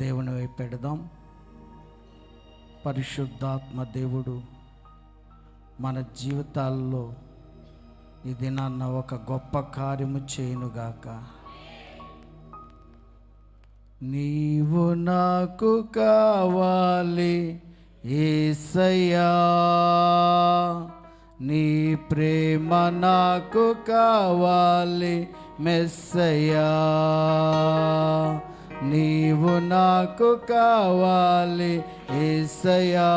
దేవుని వైపు పెడదాం. పరిశుద్ధాత్మ దేవుడు మన జీవితాల్లో ఈ దినాన్న ఒక గొప్ప కార్యము చేయునుగాక. నీవు నాకు కావాలి యేసయ్యా, నీ ప్రేమ నాకు కావాలి మెస్సయ్యా, నీవు నాకు కావాలి యేసయ్యా,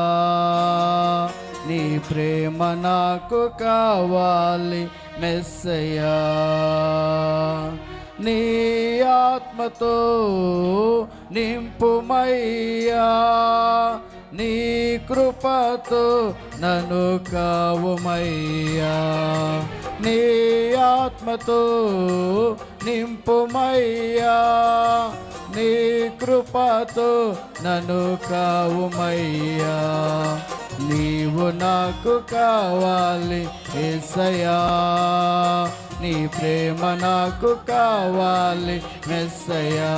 నీ ప్రేమ నాకు కావాలి మెస్సయ్యా, నీ ఆత్మతో నింపుమయ్యా, నీ కృపతో నన్ను కావుమయ్యా, నీ ఆత్మతో నింపుమయ్యా, నీ కృపతో నన్ను కావుమయ్యా, నీవు నాకు కావాలి యేసయ్యా, నీ ప్రేమ నాకు కావాలి మెస్సయ్యా,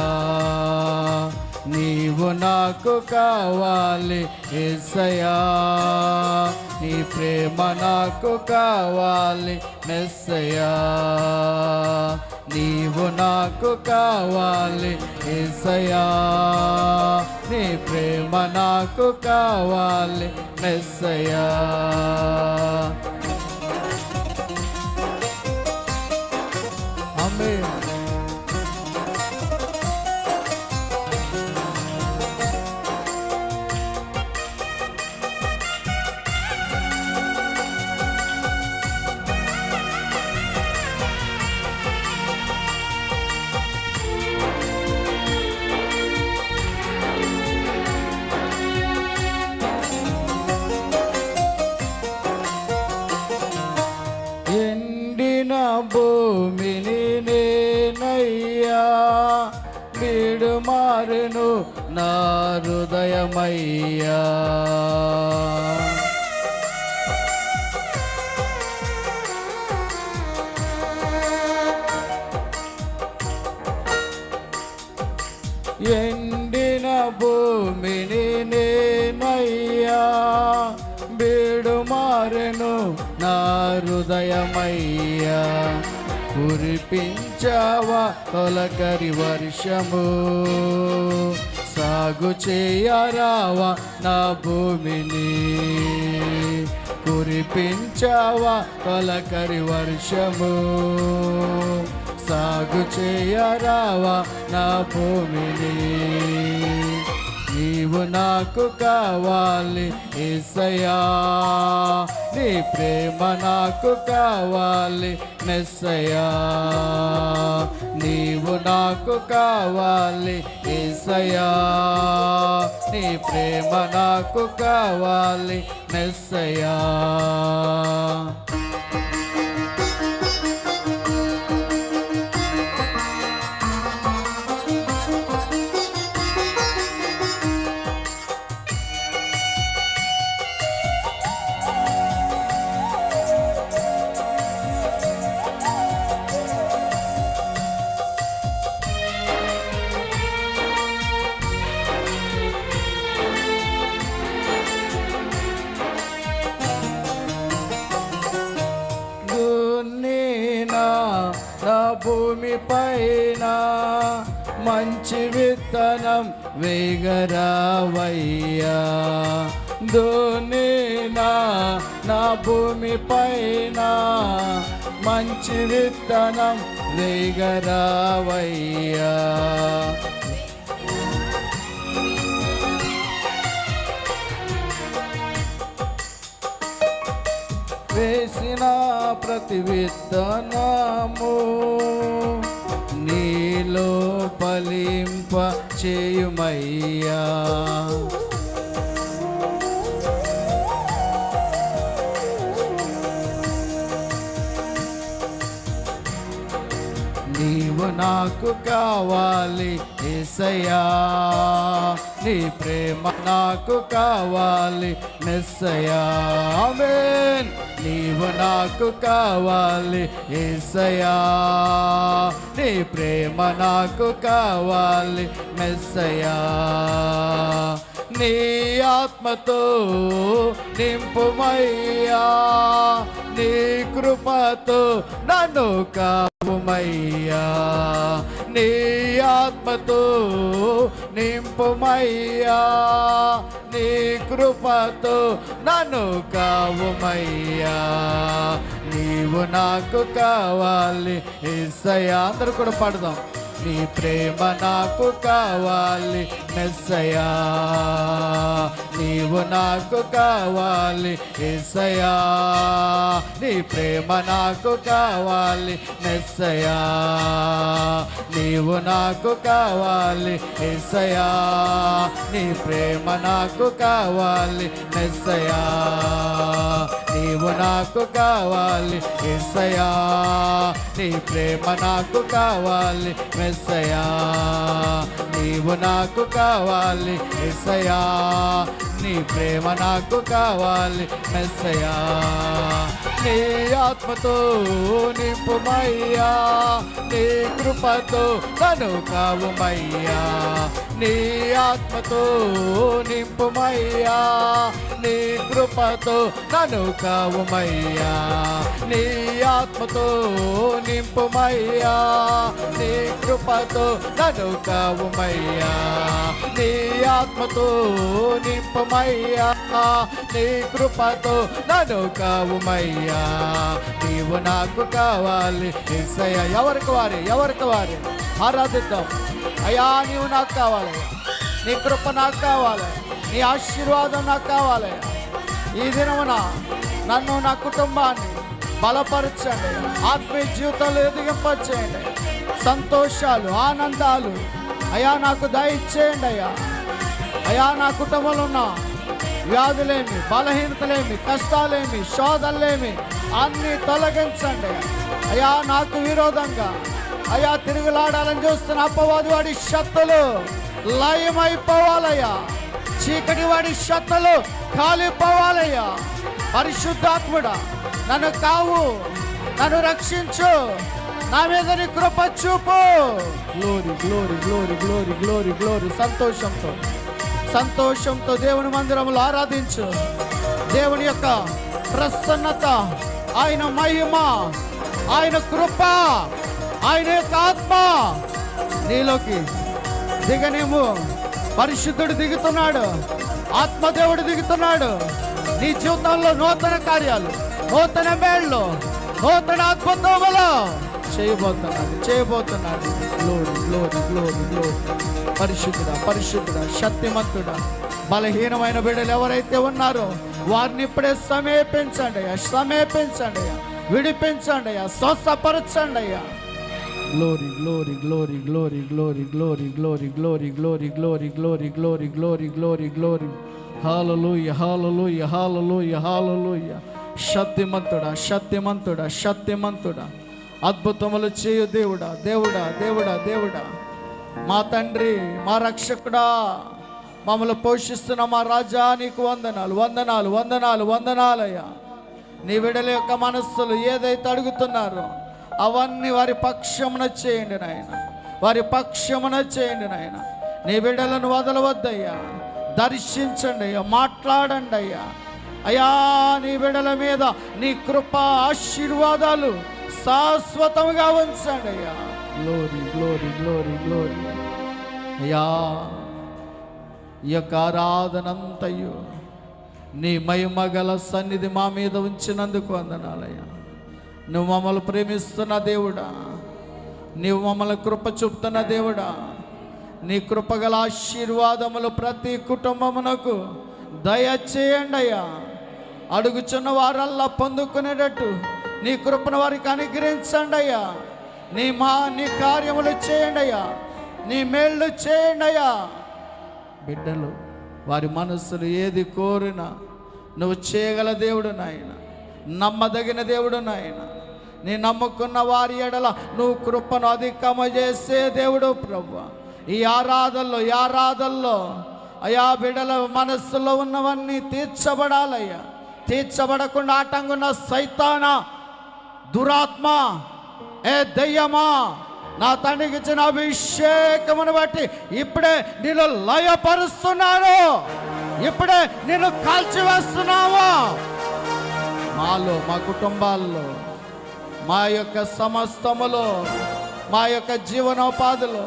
నీవు నాకు కావాలి యేసయ్యా, నీ ప్రేమ నాకు కావాలి మెస్సయ్యా, నీవు నాకు కావాలి యేసయ్యా, నీ ప్రేమ నాకు కావాలి మెస్సయ్యా. ఆమేన్. ఎండిన భూమిని నేనయ్యా, విడుమారెను నా హృదయమయ్యా, ఎండిన భూమిని నేనయ్యా, విడుమారెను నా హృదయమయ్యా, కురిపించావా తొలకరి వర్షము, సాగు చేయరావా నా భూమిని, కురిపించావా తొలకరి వర్షము, సాగు చేయరావా నా భూమిని, నీవు నాకు కావాలి యేసయ్యా, నీ ప్రేమ నాకు కావాలి మెస్సయ్యా, నీవు నాకు కావాలి యేసయ్యా, నీ ప్రేమ నాకు కావాలి మెస్సయ్యా. నా భూమి పైన మంచి విత్తనం వేగరావయ్యా, దున్నినా నా భూమి పైన మంచి విత్తనం వేగరావయ్యా, వేసిన ప్రతి విత్తనము నీలో ఫలింప చేయుమయ్యా, నీవు నాకు కావాలి యేసయ్యా నీ ప్రేమ నాకు కావాలి మెస్సయ్యా ఆమేన్ నీవు నాకు కావాలి యేసయ్యా నీ ప్రేమ నాకు కావాలి మెస్సయ్యా నీ ఆత్మతో నింపుమయ్యా నీ కృపతో నన్ను కావుమయ్యా నీ ఆత్మతో నింపుమయ్యా నీ కృపతో నన్ను కావుమయ్యా నీవు నాకు కావాలి యేసయ్యా అందరూ కూడా పాడదాం నీ ప్రేమ నాకు కావాలి మెస్సయ్యా నీవు నాకు కావాలి యేసయ్యా నీ ప్రేమ నాకు కావాలి మెస్సయ్యా నీవు నాకు కావాలి యేసయ్యా నీ ప్రేమ నాకు కావాలి మెస్సయ్యా నీవు నాకు కావాలి యేసయ్యా నీ ప్రేమ నాకు కావాలి మెస్సయ్యా నీవు నాకు కావాలి యేసయ్యా నీ ప్రేమ నాకు కావాలి మెస్సయ్యా నీ ఆత్మతో నింపుమయ్యా నీ కృపతో నన్ను కావుమయ్యా నీ ఆత్మతో నింపుమయ్యా నీ కృపతో నన్ను కావుమయ్యా నీ ఆత్మతో నింపుమయ్యా నీ కృపతో నన్ను కావుమయ్యా నీ ఆత్మతో నింపుమయ్యా నీ కృపతో నన్ను కావుమయ్యా నీవు నాకు కావాలి యేసయ్యా ఎవరికి వారి ఆరాధిద్దాం అయ్యా నీవు నాకు కావాలి నీ కృప నాకు కావాలి నీ ఆశీర్వాదం నాకు కావాలి ఈ దినమున నన్ను నా కుటుంబాన్ని బలపరచండి ఆత్మీయ జీవితంలో ఎదిగింపచేయండి సంతోషాలు ఆనందాలు అయ్యా నాకు దయచేయండి అయ్యా నా కుటుంబంలో ఉన్న వ్యాధులేమి బలహీనతలేమి కష్టాలేమి శోధనలేమి అన్నీ తొలగించండి అయ్యా నాకు విరోధంగా అయ్యా తిరుగులాడాలని చూస్తున్న అపవాది వాడి శక్తులు లయమైపోవాలయ్యా చీకటి వాడి శక్తులు కాలిపోవాలయ్యా పరిశుద్ధాత్ముడా నన్ను కావు నన్ను రక్షించు నా మీద నీ కృప చూపు glory glory glory glory glory glory సంతోషంతో దేవుని మందిరంలో ఆరాధించు దేవుని యొక్క ప్రసన్నత ఆయన మహిమ ఆయన కృప ఆయన యొక్క ఆత్మ నీలోకి దిగనేమో పరిశుద్ధుడు దిగుతున్నాడు ఆత్మదేవుడు దిగుతున్నాడు నీ జీవితంలో నూతన కార్యాలు నూతన మేళ్ళు నూతన అద్భుతములు చేయబోతున్నాడు గ్లోరీ గ్లోరీ గ్లోరీ గ్లోరీ పరిశుద్ధుడా శక్తిమంతుడా బలహీనమైన బిడ్డలు ఎవరైతే ఉన్నారో వారిని ఇప్పుడే సమీపించండి అయ్యా విడిపించండి అయ్యా స్వస్థపరచండి అయ్యా glory glory glory glory glory glory glory glory glory glory glory glory glory glory glory hallelujah hallelujah hallelujah hallelujah శక్తిమంతుడా అద్భుతములు చేయు దేవుడా మా తండ్రి మా రక్షకుడా మమ్మల్ని పోషిస్తున్న మా రాజా నీకు వందనాలయ్యా నీ బిడ్డల యొక్క మనస్సులు ఏదైతే అడుగుతున్నారో అవన్నీ వారి పక్షమున చేయండి నాయన నీ బిడ్డలను వదలవద్దయ్యా దర్శించండి అయ్యా మాట్లాడండి అయ్యా నీ బిడ్డల మీద నీ కృప ఆశీర్వాదాలు శాశ్వతంగా ఉంచండి అయ్యా గ్లోరీ అయ్యా ఈ యొక్క ఆరాధనంతయు నీ మహిమ గల సన్నిధి మా మీద ఉంచినందుకు వందనాలయ్యా నువ్వు మమ్మల్ని ప్రేమిస్తున్న దేవుడా నీవు మమ్మల్ని కృప చూపుతున్న దేవుడా నీ కృపగల ఆశీర్వాదములు ప్రతి కుటుంబమునకు దయచేయండి అయ్యా అడుగుచున్న వారల్లా పొందుకునేటట్టు నీ కృపను వారికి అనుగ్రహించండి అయ్యా నీ కార్యములు చేయండి అయ్యా నీ మేళ్ళు చేయండి అయ్యా బిడ్డలు వారి మనస్సులు ఏది కోరినా నువ్వు చేయగల దేవుడు నాయన నమ్మదగిన దేవుడు నాయన నీ నమ్ముకున్న వారి ఎడల నువ్వు కృపను అధికమ చేసే దేవుడు ప్రభువా ఈ ఆరాధనలో అయా బిడ్డల మనస్సులో ఉన్నవన్నీ తీర్చబడాలయ్యా. తీర్చబడకుండా ఆటంగున్న సైతానా, దురాత్మ, ఏ దయ్యమా, నా తండ్రికి ఇచ్చిన అభిషేకమును బట్టి ఇప్పుడే నేను లయపరుస్తున్నాను, ఇప్పుడే నేను కాల్చివేస్తున్నావా. మాలో, మా కుటుంబాల్లో, మా యొక్క సమస్తములో, మా యొక్క జీవనోపాధిలో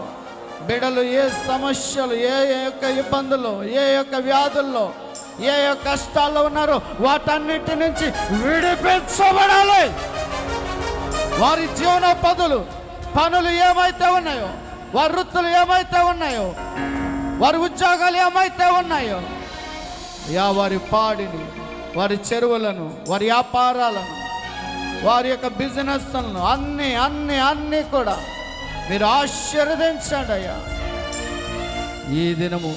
బిడ్డలు ఏ సమస్యలు, ఏ యొక్క ఇబ్బందులు, ఏ యొక్క వ్యాధుల్లో, ఏ యొక్క కష్టాల్లో ఉన్నారో వాటన్నిటి నుంచి విడిపించబడాలి. వారి జీవనోపాధులు, పనులు ఏమైతే ఉన్నాయో, వారి వృత్తులు ఏమైతే ఉన్నాయో, వారి ఉద్యోగాలు ఏమైతే ఉన్నాయో, వారి పాడిని, వారి చెరువులను, వారి వ్యాపారాలను, వారి యొక్క బిజినెస్లను అన్ని కూడా మీరు ఆశీర్వదించండి అయ్యా. ఈ దినము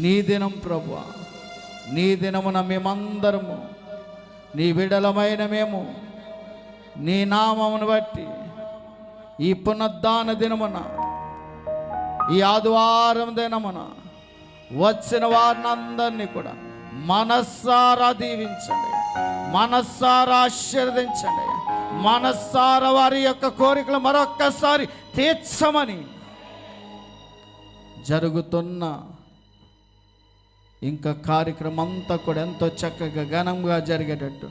నీ దినం ప్రభువా. నీ దినమున మేమందరము, నీ బిడ్డలమైన మేము, నీ నామమును బట్టి ఈ పునరుద్ధాన దినమున, ఈ ఆదివారం దినమున వచ్చిన వారిని అందరినీ కూడా మనస్సారా దీవించండి, మనస్సారా ఆశీర్వదించండి, మనస్సారా వారి యొక్క కోరికలు మరొక్కసారి తీర్చమని, జరుగుతున్న ఇంకా కార్యక్రమం అంతా కూడా ఎంతో చక్కగా ఘనంగా జరిగేటట్టు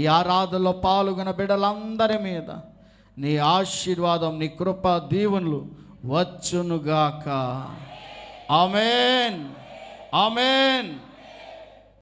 ఈ ఆరాధనలో పాల్గొన్న బిడ్డలందరి మీద నీ ఆశీర్వాదం, నీ కృప, దీవెనలు వచ్చునుగాక. ఆమేన్, ఆమేన్.